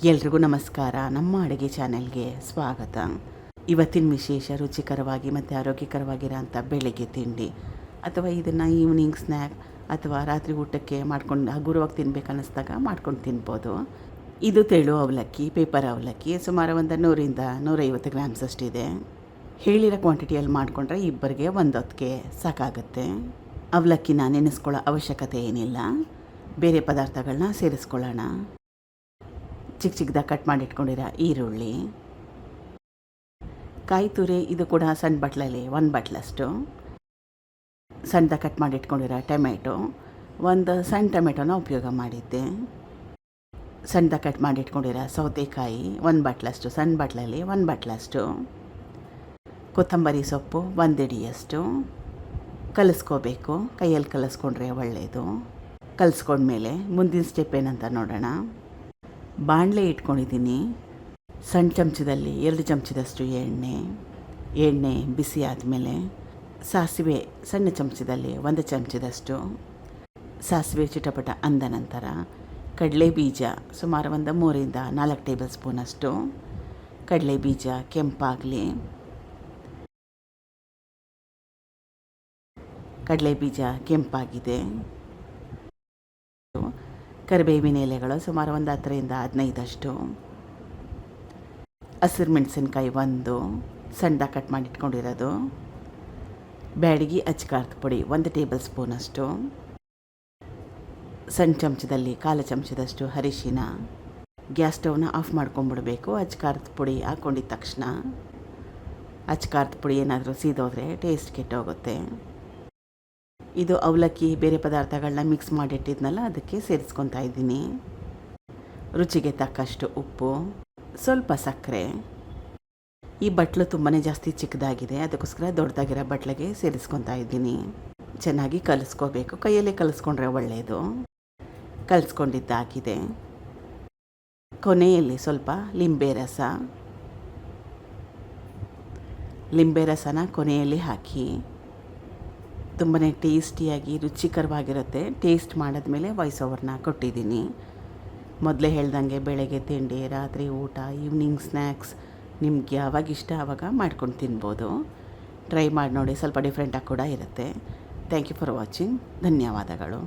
ಎಲ್ರಿಗೂ ನಮಸ್ಕಾರ. ನಮ್ಮ ಅಡುಗೆ ಚಾನೆಲ್ಗೆ ಸ್ವಾಗತ. ಇವತ್ತಿನ ವಿಶೇಷ ರುಚಿಕರವಾಗಿ ಮತ್ತು ಆರೋಗ್ಯಕರವಾಗಿರೋಂಥ ಬೆಳಗ್ಗೆ ತಿಂಡಿ ಅಥವಾ ಇದನ್ನು ಈವ್ನಿಂಗ್ ಸ್ನ್ಯಾಕ್ ಅಥವಾ ರಾತ್ರಿ ಊಟಕ್ಕೆ ಮಾಡ್ಕೊಂಡು ಹಗುರವಾಗಿ ತಿನ್ಬೇಕು ಅನ್ನಿಸ್ದಾಗ ಮಾಡ್ಕೊಂಡು ತಿನ್ಬೋದು. ಇದು ತೆಳು ಅವಲಕ್ಕಿ, ಪೇಪರ್ ಅವಲಕ್ಕಿ. ಸುಮಾರು ಒಂದು 100-150 ಗ್ರಾಮ್ಸ್ ಅಷ್ಟಿದೆ. ಹೇಳಿರೋ ಕ್ವಾಂಟಿಟಿಯಲ್ಲಿ ಮಾಡಿಕೊಂಡ್ರೆ ಇಬ್ಬರಿಗೆ ಒಂದು ಹೊತ್ತಿಗೆ ಸಾಕಾಗುತ್ತೆ. ಅವಲಕ್ಕಿನ ನೆನೆಸ್ಕೊಳ್ಳೋ ಅವಶ್ಯಕತೆ ಏನಿಲ್ಲ. ಬೇರೆ ಪದಾರ್ಥಗಳನ್ನ ಸೇರಿಸ್ಕೊಳ್ಳೋಣ. ಚಿಕ್ಕದಾಗಿ ಕಟ್ ಮಾಡಿ ಇಟ್ಕೊಂಡಿರೋ ಈರುಳ್ಳಿ, ಕಾಯಿ ತುರಿ, ಇದು ಕೂಡ ಸಣ್ಣ ಬಟ್ಲಲ್ಲಿ 1 ಬಟ್ಲಷ್ಟು. ಸಣ್ಣದಾಗಿ ಕಟ್ ಮಾಡಿ ಇಟ್ಕೊಂಡಿರೋ ಟೊಮೆಟೊ, ಒಂದು ಸಣ್ಣ ಟೊಮೆಟೊನ ಉಪಯೋಗ ಮಾಡಿದ್ದೆ. ಸಣ್ಣದಾಗಿ ಕಟ್ ಮಾಡಿ ಇಟ್ಕೊಂಡಿರೋ ಸೌತೆಕಾಯಿ 1 ಬಟ್ಲಷ್ಟು, ಸಣ್ಣ ಬಟ್ಲಲ್ಲಿ 1 ಬಟ್ಲಷ್ಟು. ಕೊತ್ತಂಬರಿ ಸೊಪ್ಪು 1 ಹಿಡಿಯಷ್ಟು. ಕಲಿಸ್ಕೋಬೇಕು, ಕೈಯಲ್ಲಿ ಕಲಿಸ್ಕೊಂಡ್ರೆ ಒಳ್ಳೆಯದು. ಕಲಿಸ್ಕೊಂಡ್ಮೇಲೆ ಮುಂದಿನ ಸ್ಟೆಪ್ ಏನಂತ ನೋಡೋಣ. ಬಾಣಲೆ ಇಟ್ಕೊಂಡಿದ್ದೀನಿ. ಸಣ್ಣ ಚಮಚದಲ್ಲಿ 2 ಚಮಚದಷ್ಟು ಎಣ್ಣೆ ಬಿಸಿ ಆದಮೇಲೆ ಸಾಸಿವೆ ಸಣ್ಣ ಚಮಚದಲ್ಲಿ 1 ಚಮಚದಷ್ಟು. ಸಾಸಿವೆ ಚಿಟಪಟ ಅಂದ ನಂತರ ಕಡಲೆ ಬೀಜ ಸುಮಾರು ಒಂದು 3-4 ಟೇಬಲ್ ಸ್ಪೂನಷ್ಟು. ಕಡಲೆ ಬೀಜ ಕೆಂಪಾಗಲಿ. ಕಡಲೆ ಬೀಜ ಕೆಂಪಾಗಿದೆ. ಕರಿಬೇವಿನ ಎಲೆಗಳು ಸುಮಾರು ಒಂದು 10-15 ಹಸಿರು ಮೆಣಸಿನ್ಕಾಯಿ 1 ಸಣ್ಣದಾಗಿ ಕಟ್ ಮಾಡಿ ಇಟ್ಕೊಂಡಿರೋದು. ಬ್ಯಾಡಗಿ ಅಚ್ಕಾರದ ಪುಡಿ 1 ಟೇಬಲ್ ಸ್ಪೂನಷ್ಟು. ಸಣ್ಣ ಚಮಚದಲ್ಲಿ 1/4 ಚಮಚದಷ್ಟು ಅರಿಶಿನ. ಗ್ಯಾಸ್ ಸ್ಟವ್ನ ಆಫ್ ಮಾಡ್ಕೊಂಬಿಡ್ಬೇಕು. ಅಚ್ಕಾರದ ಪುಡಿ ಹಾಕ್ಕೊಂಡಿದ್ದ ತಕ್ಷಣ. ಅಚ್ಕಾರದ ಪುಡಿ ಏನಾದರೂ ಸೀದೋದ್ರೆ ಟೇಸ್ಟ್ ಕೆಟ್ಟೋಗುತ್ತೆ. ಇದು ಅವಲಕ್ಕಿ ಬೇರೆ ಪದಾರ್ಥಗಳನ್ನ ಮಿಕ್ಸ್ ಮಾಡಿಟ್ಟಿದ್ನಲ್ಲ, ಅದಕ್ಕೆ ಸೇರಿಸ್ಕೊತಾ ಇದ್ದೀನಿ. ರುಚಿಗೆ ತಕ್ಕಷ್ಟು ಉಪ್ಪು, ಸ್ವಲ್ಪ ಸಕ್ಕರೆ. ಈ ಬಟ್ಲು ತುಂಬಾ ಜಾಸ್ತಿ ಚಿಕ್ಕದಾಗಿದೆ, ಅದಕ್ಕೋಸ್ಕರ ದೊಡ್ಡದಾಗಿರೋ ಬಟ್ಲಿಗೆ ಸೇರಿಸ್ಕೊತಾ ಇದ್ದೀನಿ. ಚೆನ್ನಾಗಿ ಕಲಿಸ್ಕೋಬೇಕು. ಕೈಯಲ್ಲೇ ಕಲಿಸ್ಕೊಂಡ್ರೆ ಒಳ್ಳೆಯದು. ಕಲಿಸ್ಕೊಂಡಿದ್ದಾಗಿದೆ. ಕೊನೆಯಲ್ಲಿ ಸ್ವಲ್ಪ ಲಿಂಬೆ ರಸನ ಕೊನೆಯಲ್ಲಿ ಹಾಕಿ. ತುಂಬಾ ಟೇಸ್ಟಿಯಾಗಿ ರುಚಿಕರವಾಗಿರುತ್ತೆ. ಟೇಸ್ಟ್ ಮಾಡಿದ್ಮೇಲೆ ವಾಯ್ಸ್ ಓವರ್ನ ಕೊಟ್ಟಿದ್ದೀನಿ. ಮೊದಲೇ ಹೇಳ್ದಂಗೆ ಬೆಳಗ್ಗೆ ತಿಂಡಿ, ರಾತ್ರಿ ಊಟ, ಈವ್ನಿಂಗ್ ಸ್ನ್ಯಾಕ್ಸ್ ನಿಮ್ಗೆ ಯಾವಾಗ ಇಷ್ಟ ಆವಾಗ ಮಾಡ್ಕೊಂಡು ತಿನ್ಬೋದು. ಟ್ರೈ ಮಾಡಿ ನೋಡಿ, ಸ್ವಲ್ಪ ಡಿಫ್ರೆಂಟಾಗಿ ಕೂಡ ಇರುತ್ತೆ. Thank you for watching. ಧನ್ಯವಾದಗಳು.